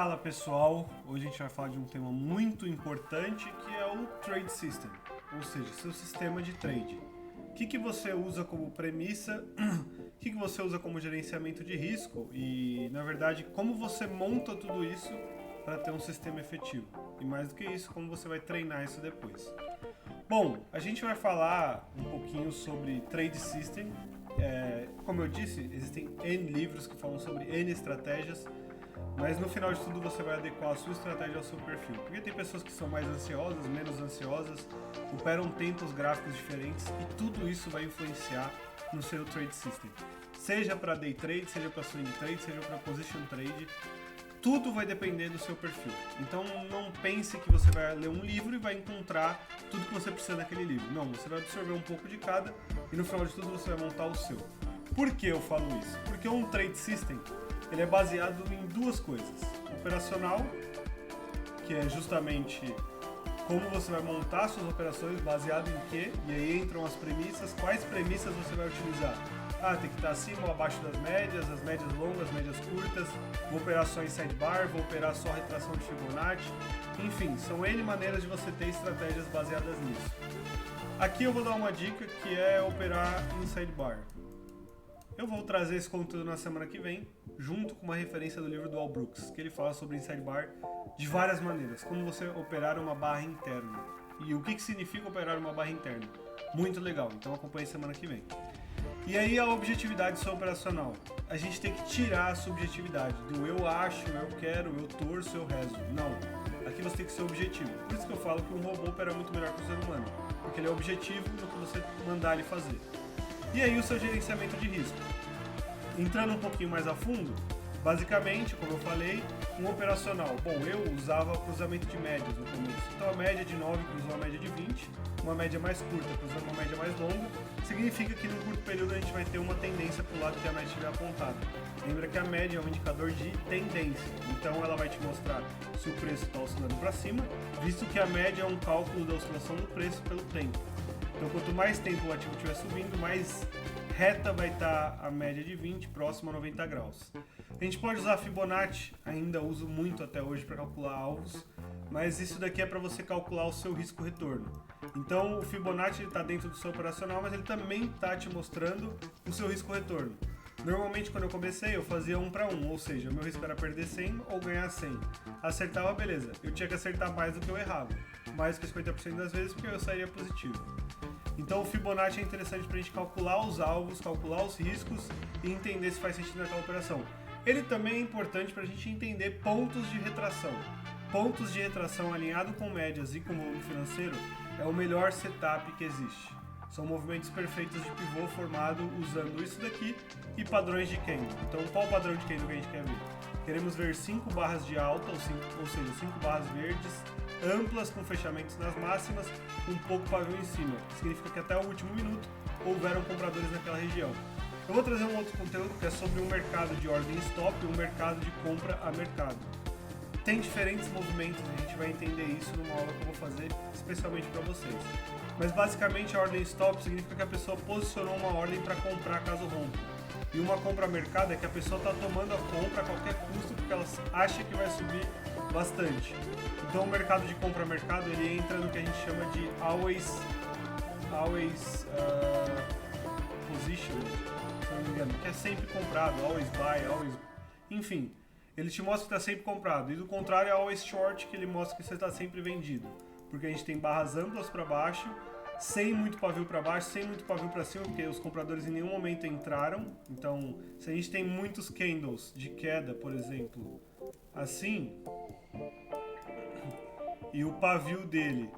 Fala pessoal, hoje a gente vai falar de um tema muito importante que é o Trade System, ou seja, seu sistema de trade. O que você usa como premissa, o que você usa como gerenciamento de risco e, na verdade, como você monta tudo isso para ter um sistema efetivo. E mais do que isso, como você vai treinar isso depois. Bom, a gente vai falar um pouquinho sobre Trade System. Como eu disse, existem N livros que falam sobre N estratégias, mas no final de tudo você vai adequar a sua estratégia ao seu perfil. Porque tem pessoas que são mais ansiosas, menos ansiosas, operam tempos gráficos diferentes e tudo isso vai influenciar no seu trade system. Seja para day trade, seja para swing trade, seja para position trade, tudo vai depender do seu perfil. Então não pense que você vai ler um livro e vai encontrar tudo que você precisa naquele livro. Não, você vai absorver um pouco de cada e no final de tudo você vai montar o seu. Por que eu falo isso? Porque um trade system ele é baseado em duas coisas. Operacional, que é justamente como você vai montar suas operações, baseado em quê? E aí entram as premissas. Quais premissas você vai utilizar? Tem que estar acima ou abaixo das médias, as médias longas, as médias curtas. Vou operar só em sidebar, vou operar só retração de Fibonacci. Enfim, são N maneiras de você ter estratégias baseadas nisso. Aqui eu vou dar uma dica que é operar em sidebar. Eu vou trazer esse conteúdo na semana que vem, junto com uma referência do livro do Al Brooks, que ele fala sobre inside bar de várias maneiras, como você operar uma barra interna. E o que significa operar uma barra interna? Muito legal, então acompanhe semana que vem. E aí a objetividade do seu operacional. A gente tem que tirar a subjetividade do eu acho, eu quero, eu torço, eu rezo. Não, aqui você tem que ser objetivo. Por isso que eu falo que um robô opera muito melhor que o ser humano, porque ele é objetivo no que você mandar ele fazer. E aí o seu gerenciamento de risco. Entrando um pouquinho mais a fundo, basicamente, como eu falei, um operacional. Bom, eu usava cruzamento de médias no começo. Então a média de 9 cruzou a média de 20, uma média mais curta cruzando uma média mais longa, significa que no curto período a gente vai ter uma tendência para o lado que a média estiver apontada. Lembra que a média é um indicador de tendência, então ela vai te mostrar se o preço está oscilando para cima, visto que a média é um cálculo da oscilação do preço pelo tempo. Então, quanto mais tempo o ativo estiver subindo, mais reta vai estar a média de 20, próximo a 90 graus. A gente pode usar Fibonacci, ainda uso muito até hoje para calcular alvos, mas isso daqui é para você calcular o seu risco-retorno. Então, o Fibonacci está dentro do seu operacional, mas ele também está te mostrando o seu risco-retorno. Normalmente, quando eu comecei, eu fazia 1 para 1, ou seja, o meu risco era perder 100 ou ganhar 100. Acertava, beleza. Eu tinha que acertar mais do que eu errava, mais que 50% das vezes, porque eu sairia positivo. Então o Fibonacci é interessante para a gente calcular os alvos, calcular os riscos e entender se faz sentido naquela operação. Ele também é importante para a gente entender pontos de retração. Pontos de retração alinhado com médias e com volume financeiro é o melhor setup que existe. São movimentos perfeitos de pivô formado usando isso daqui e padrões de candle. Então qual o padrão de candle que a gente quer ver? Queremos ver 5 barras de alta, ou seja, 5 barras verdes, amplas com fechamentos nas máximas, um pouco pavio em cima. Significa que até o último minuto houveram compradores naquela região. Eu vou trazer um outro conteúdo que é sobre um mercado de ordem stop e um mercado de compra a mercado. Tem diferentes movimentos, a gente vai entender isso numa aula que eu vou fazer especialmente para vocês. Mas basicamente a ordem stop significa que a pessoa posicionou uma ordem para comprar caso rompa. E uma compra a mercado é que a pessoa está tomando a compra a qualquer custo porque ela acha que vai subir bastante. Então o mercado de compra a mercado ele entra no que a gente chama de always position, se não me engano, que é sempre comprado, always buy, always, enfim, ele te mostra que está sempre comprado. E do contrário é always short, que ele mostra que você está sempre vendido, porque a gente tem barras amplas para baixo, sem muito pavio para baixo, sem muito pavio para cima, porque os compradores em nenhum momento entraram. Então, se a gente tem muitos candles de queda, por exemplo, assim, e o pavio dele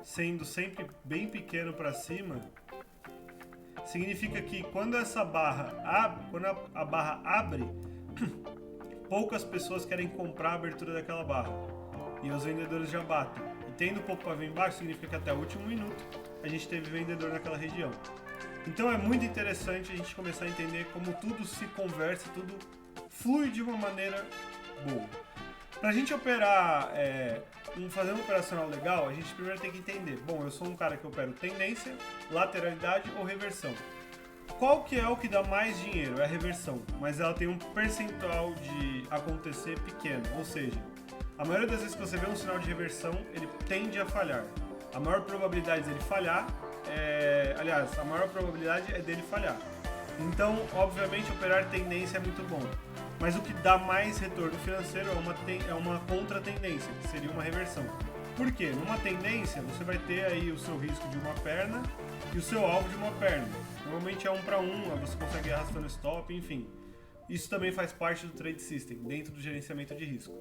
sendo sempre bem pequeno para cima, significa que quando essa barra abre, quando a barra abre, poucas pessoas querem comprar a abertura daquela barra e os vendedores já batem. E tendo pouco pavio embaixo, significa que até o último minuto a gente teve vendedor naquela região. Então é muito interessante a gente começar a entender como tudo se conversa, tudo flui de uma maneira boa. Para a gente operar, fazer um operacional legal, a gente primeiro tem que entender, bom, eu sou um cara que opero tendência, lateralidade ou reversão. Qual que é o que dá mais dinheiro? É a reversão, mas ela tem um percentual de acontecer pequeno, ou seja, a maioria das vezes que você vê um sinal de reversão, ele tende a falhar. A maior probabilidade dele falhar aliás, a maior probabilidade é dele falhar. Então, obviamente, operar tendência é muito bom. Mas o que dá mais retorno financeiro é uma contra-tendência, que seria uma reversão. Por quê? Numa tendência, você vai ter aí o seu risco de uma perna e o seu alvo de uma perna. Normalmente é 1 para 1, você consegue ir arrastando stop, enfim. Isso também faz parte do Trade System, dentro do gerenciamento de risco.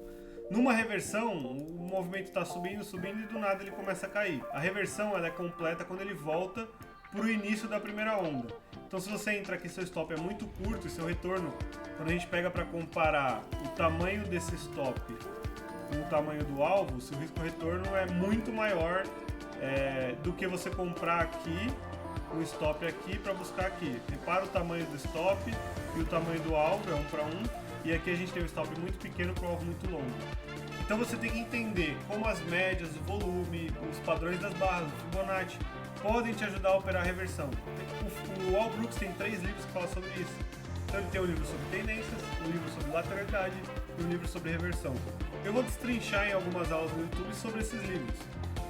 Numa reversão, o movimento está subindo, subindo e do nada ele começa a cair. A reversão ela é completa quando ele volta para o início da primeira onda. Então se você entra aqui, seu stop é muito curto e seu retorno, quando a gente pega para comparar o tamanho desse stop com o tamanho do alvo, seu risco-retorno é muito maior do que você comprar aqui um stop aqui para buscar aqui. Repara o tamanho do stop e o tamanho do alvo, é 1 para 1, e aqui a gente tem um stop muito pequeno para um alvo muito longo. Então você tem que entender como as médias, o volume, os padrões das barras, o Fibonacci, podem te ajudar a operar a reversão. O Al Brooks tem 3 livros que falam sobre isso. Então ele tem um livro sobre tendências, um livro sobre lateralidade e um livro sobre reversão. Eu vou destrinchar em algumas aulas no YouTube sobre esses livros.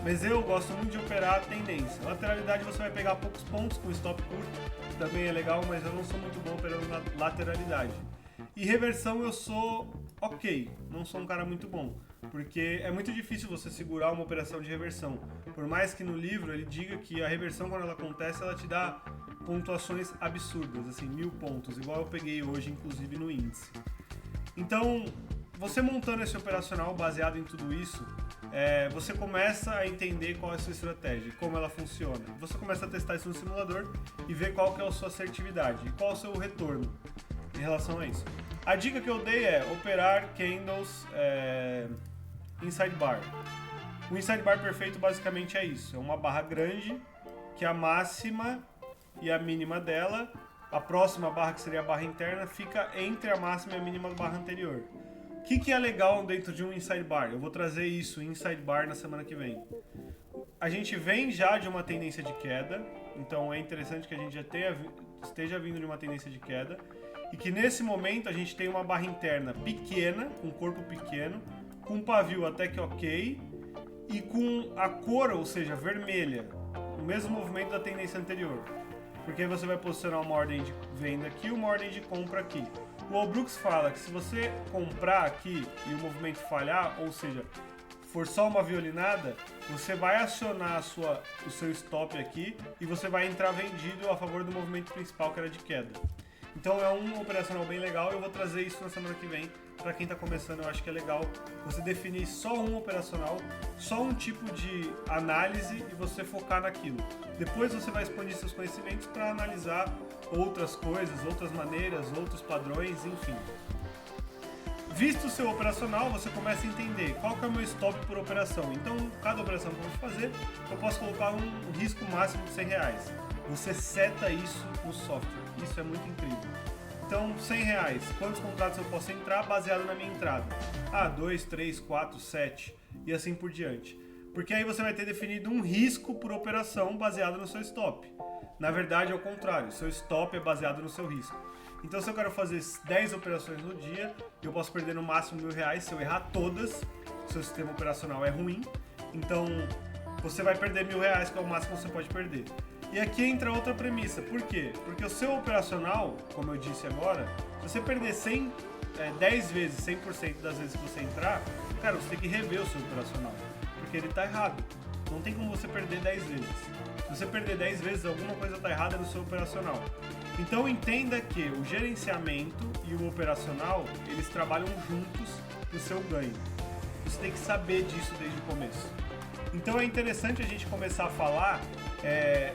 Mas eu gosto muito de operar a tendência. Lateralidade você vai pegar poucos pontos com stop curto, também é legal, mas eu não sou muito bom operando na lateralidade. E reversão eu sou ok, não sou um cara muito bom, porque é muito difícil você segurar uma operação de reversão. Por mais que no livro ele diga que a reversão, quando ela acontece, ela te dá pontuações absurdas, assim, 1000 pontos, igual eu peguei hoje, inclusive no índice. Então, você montando esse operacional baseado em tudo isso, você começa a entender qual é a sua estratégia, como ela funciona. Você começa a testar isso no simulador e ver qual que é a sua assertividade e qual é o seu retorno em relação a isso. A dica que eu dei é operar candles inside bar. O inside bar perfeito basicamente é isso, é uma barra grande que a máxima e a mínima dela, a próxima barra, que seria a barra interna, fica entre a máxima e a mínima da barra anterior. O que é legal dentro de um inside bar? Eu vou trazer isso em inside bar na semana que vem. A gente vem já de uma tendência de queda, então é interessante que a gente já esteja vindo de uma tendência de queda e que nesse momento a gente tem uma barra interna pequena, com corpo pequeno, com um pavio até que ok e com a cor, ou seja, vermelha, o mesmo movimento da tendência anterior. Porque aí você vai posicionar uma ordem de venda aqui e uma ordem de compra aqui. O Al Brooks fala que se você comprar aqui e o movimento falhar, ou seja, for só uma violinada, você vai acionar o seu stop aqui e você vai entrar vendido a favor do movimento principal, que era de queda. Então é um operacional bem legal e eu vou trazer isso na semana que vem. Para quem está começando, eu acho que é legal você definir só um operacional, só um tipo de análise e você focar naquilo. Depois você vai expandir seus conhecimentos para analisar outras coisas, outras maneiras, outros padrões, enfim. Visto o seu operacional, você começa a entender qual que é o meu stop por operação. Então, cada operação que eu vou fazer, eu posso colocar um risco máximo de R$100. Você seta isso no software. Isso é muito incrível. Então, R$100, quantos contratos eu posso entrar baseado na minha entrada? 2, 3, 4, 7 e assim por diante. Porque aí você vai ter definido um risco por operação baseado no seu stop. Na verdade, é o contrário, seu stop é baseado no seu risco. Então, se eu quero fazer 10 operações no dia, eu posso perder no máximo R$1.000 se eu errar todas. Seu sistema operacional é ruim, então você vai perder R$1.000, que é o máximo que você pode perder. E aqui entra outra premissa. Por quê? Porque o seu operacional, como eu disse agora, se você perder 10 vezes, 100% das vezes que você entrar, cara, você tem que rever o seu operacional, porque ele está errado. Não tem como você perder 10 vezes. Se você perder 10 vezes, alguma coisa está errada no seu operacional. Então entenda que o gerenciamento e o operacional, eles trabalham juntos no seu ganho. Você tem que saber disso desde o começo. Então é interessante a gente começar a falar.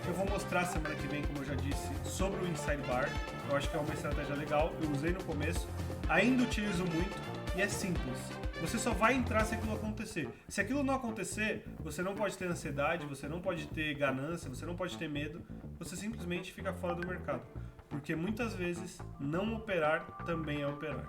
Eu vou mostrar semana que vem, como eu já disse, sobre o Inside Bar. Eu acho que é uma estratégia legal, eu usei no começo, ainda utilizo muito e é simples. Você só vai entrar se aquilo acontecer. Se aquilo não acontecer, você não pode ter ansiedade, você não pode ter ganância, você não pode ter medo, você simplesmente fica fora do mercado. Porque muitas vezes não operar também é operar.